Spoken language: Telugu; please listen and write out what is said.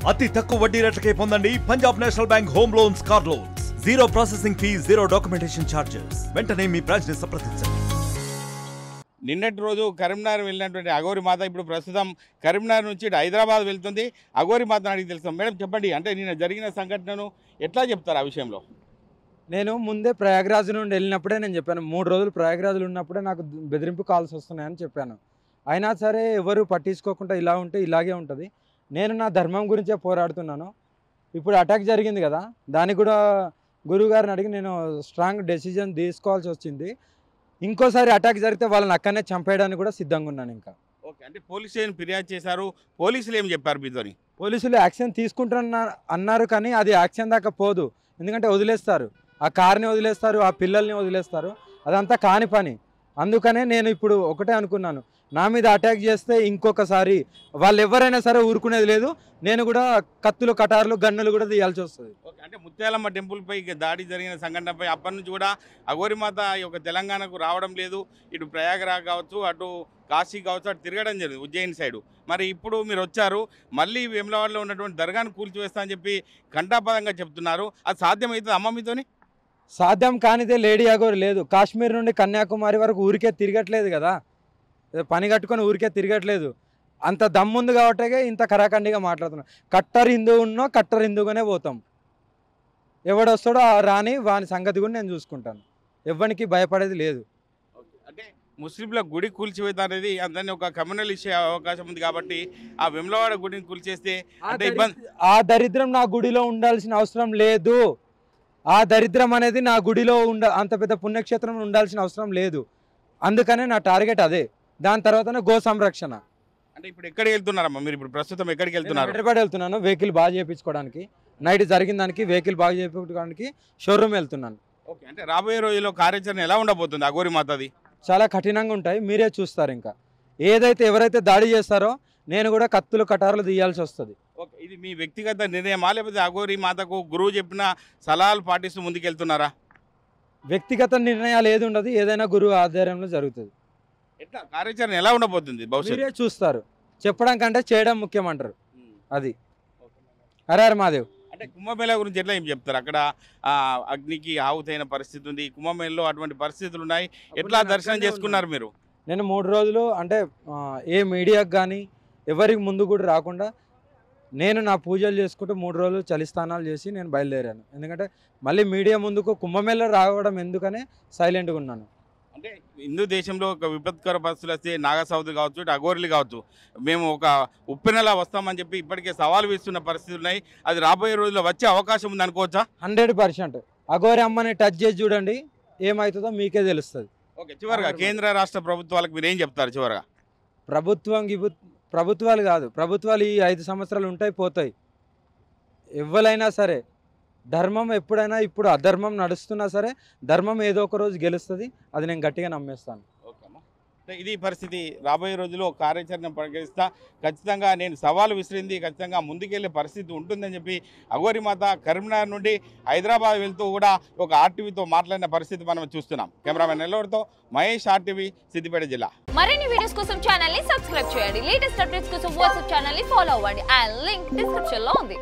అతి తక్కువ వడ్డీ రేట్లకే పొందండి Punjab national bank home loans, car loans. Zero processing fee, zero documentation charges. వెంటనే మీ బ్రాంచ్ ని సంప్రదించండి. నిన్నటి రోజు కరీంనగర్ వెళ్ళినటువంటి అఘోరి మాత ఇప్పుడు ప్రస్తుతం కరీంనగర్ నుంచి హైదరాబాద్ వెళ్తుంది. అఘోరి మాత అడిగి తెలుస్తాం. మేడం చెప్పండి, అంటే నిన్న జరిగిన సంఘటనను ఎట్లా చెప్తారు ఆ విషయంలో? నేను ముందే ప్రయాగ్రాజ్ నుండి వెళ్ళినప్పుడే నేను చెప్పాను, 3 రోజులు ప్రయాగ్రాజ్లో ఉన్నప్పుడే నాకు బెదిరింపు కాల్స్ వస్తున్నాయని చెప్పాను. అయినా సరే ఎవరు పట్టించుకోకుండా ఇలా ఉంటే ఇలాగే ఉంటుంది. నేను నా ధర్మం గురించే పోరాడుతున్నాను. ఇప్పుడు అటాక్ జరిగింది కదా, దానికి కూడా గురువుగారిని అడిగి నేను స్ట్రాంగ్ డెసిజన్ తీసుకోవాల్సి వచ్చింది. ఇంకోసారి అటాక్ జరిగితే వాళ్ళని అక్కడనే చంపేయడానికి కూడా సిద్ధంగా ఉన్నాను. ఇంకా ఓకే, అంటే పోలీస్ స్టేషన్ ఫిర్యాదు చేశారు, పోలీసులు ఏం చెప్పారు మీతోని? పోలీసులు యాక్షన్ తీసుకుంటున్నా అన్నారు, కానీ అది యాక్షన్ దాకా పోదు. ఎందుకంటే వదిలేస్తారు, ఆ కార్ని వదిలేస్తారు, ఆ పిల్లల్ని వదిలేస్తారు. అదంతా కాని పని. అందుకనే నేను ఇప్పుడు ఒకటే అనుకున్నాను, నా మీద అటాక్ చేస్తే ఇంకొకసారి వాళ్ళు ఎవరైనా సరే ఊరుకునేది లేదు. నేను కూడా కత్తులు, కటార్లు, గన్నులు కూడా తీయాల్సి వస్తుంది. ఓకే, అంటే ముత్యాలమ్మ టెంపుల్పై దాడి జరిగిన సంఘటనపై అప్పటి నుంచి కూడా అఘోరి మాత ఈ యొక్క తెలంగాణకు రావడం లేదు. ఇటు ప్రయాగరాజ్ కావచ్చు, అటు కాశీ కావచ్చు, అటు తిరగడం జరిగింది ఉజ్జయిని సైడు. మరి ఇప్పుడు మీరు వచ్చారు, మళ్ళీ వేములవాడలో ఉన్నటువంటి దర్గాను కూల్చివేస్తా అని చెప్పి ఘంటాపదంగా చెప్తున్నారు. అది సాధ్యమవుతుంది అమ్మ మీతోని? సాధ్యం కానిదే లేడీ అఘోరి లేదు. కాశ్మీర్ నుండి కన్యాకుమారి వరకు ఊరికే తిరగట్లేదు కదా, పని కట్టుకొని ఊరికే తిరగట్లేదు. అంత దమ్ముంది కాబట్టే ఇంత కరాఖండిగా మాట్లాడుతున్నాం. కట్టర్ హిందువున్నో కట్టర్ హిందువుగానే పోతాం. ఎవడొస్తాడో రాని వాని సంగతి కూడా నేను చూసుకుంటాను. ఎవరికి భయపడేది లేదు. అంటే ముస్లింల గుడి కూల్చివేత అనేది అందరినీ ఒక కమ్యూనల్ ఇచ్చే అవకాశం ఉంది కాబట్టి ఆ వేములవాడ గుడిని కూల్చేస్తే అంటే ఇబ్బంది. ఆ దరిద్రం నా గుడిలో ఉండాల్సిన అవసరం లేదు. ఆ దరిద్రం అనేది నా గుడిలో అంత పెద్ద పుణ్యక్షేత్రం ఉండాల్సిన అవసరం లేదు. అందుకనే నా టార్గెట్ అదే. దాని తర్వాతనే గో సంరక్షణ. అంటే ఇప్పుడు ఎక్కడికి వెళ్తున్నారమ్మా మీరు? ఇప్పుడు ప్రస్తుతం ఎక్కడికి వెళ్తున్నారు? హైదరాబాద్ వెళ్తున్నాను, వెహికల్ బాగా చేయించుకోవడానికి. నైట్ జరిగిన దానికి వెహికల్ బాగా చేయించుకోవడానికి షోరూమ్ వెళ్తున్నాను. ఓకే, అంటే రాబోయే రోజుల్లో కార్యాచరణ ఎలా ఉండబోతుంది అఘోరి మాతది? చాలా కఠినంగా ఉంటాయి, మీరే చూస్తారు. ఇంకా ఎవరైతే దాడి చేస్తారో నేను కూడా కత్తులు, కటార్లు తీయాల్సి వస్తుంది. ఓకే, ఇది మీ వ్యక్తిగత నిర్ణయమా లేకపోతే అఘోరి మాతకు గురువు చెప్పిన సలహాలు పాటిస్తూ ముందుకెళ్తున్నారా? వ్యక్తిగత నిర్ణయాలు ఏది ఉండదు, ఏదైనా గురువు ఆధ్వర్యంలో జరుగుతుంది. ఎట్లా కార్యాచరణ ఎలా ఉండబోతుంది భవిష్యత్తు? మీరే చూస్తారు. చెప్పడం కంటే చేయడం ముఖ్యమంటారు. అది హర హర మహాదేవ్. అంటే కుంభమేళా గురించి ఎట్లా ఏం చెప్తారు? అక్కడ అగ్నికి ఆహుతైన పరిస్థితి ఉంది, కుంభమేళలో అటువంటి పరిస్థితులు ఉన్నాయి. ఎట్లా దర్శనం చేసుకున్నారు మీరు? నేను 3 రోజులు అంటే ఏ మీడియాకు కానీ ఎవరికి ముందు కూడా రాకుండా నేను నా పూజలు చేసుకుంటూ 3 రోజులు చలిస్థానాలు చేసి నేను బయలుదేరాను. ఎందుకంటే మళ్ళీ మీడియా ముందుకు కుంభమేళా రావడం ఎందుకనే సైలెంట్గా ఉన్నాను. అంటే హిందూ దేశంలో ఒక విపత్కర పరిస్థితులు వస్తే నాగసౌదరి కావచ్చు, ఇటు అఘోరులు కావచ్చు, మేము ఒక ఉప్పెనలా వస్తామని చెప్పి ఇప్పటికే సవాలు వేస్తున్న పరిస్థితులు ఉన్నాయి. అది రాబోయే రోజుల్లో వచ్చే అవకాశం ఉంది అనుకోవచ్చా? 100%. అఘోరి అమ్మని టచ్ చేసి చూడండి, ఏమవుతుందో మీకే తెలుస్తుంది. ఓకే, చివరిగా కేంద్ర రాష్ట్ర ప్రభుత్వాలకు మీరు ఏం చెప్తారు? చివరిగా ప్రభుత్వాలు కాదు, ప్రభుత్వాలు ఈ 5 సంవత్సరాలు ఉంటాయి, పోతాయి. ఎవరైనా సరే ధర్మం ఎప్పుడైనా, ఇప్పుడు అధర్మం నడుస్తున్నా సరే ధర్మం ఏదో ఒక రోజు గెలుస్తుంది. అది నేను గట్టిగా నమ్మేస్తాను. ఓకేమ్మా, ఇది పరిస్థితి. రాబోయే రోజుల్లో కార్యాచరణ ప్రకటిస్తా, ఖచ్చితంగా నేను సవాలు విసిరింది, ఖచ్చితంగా ముందుకెళ్లే పరిస్థితి ఉంటుందని చెప్పి అఘోరి మాత కరీంనగర్ నుండి హైదరాబాద్ వెళ్తూ కూడా ఒక ఆర్టీవీతో మాట్లాడిన పరిస్థితి మనం చూస్తున్నాం. కెమెరామెన్ నెల్లూరుతో మహేష్, ఆర్టీవీ, సిద్దిపేట జిల్లా. మరిన్ని వీడియోస్ కోసం ఛానల్ ని సబ్స్క్రైబ్ చేయండి. లేటెస్ట్ అప్డేట్స్ కోసం వాట్సాప్ ఛానల్ ని ఫాలో అవ్వండి. ఆ లింక్ డిస్క్రిప్షన్ లో ఉంది.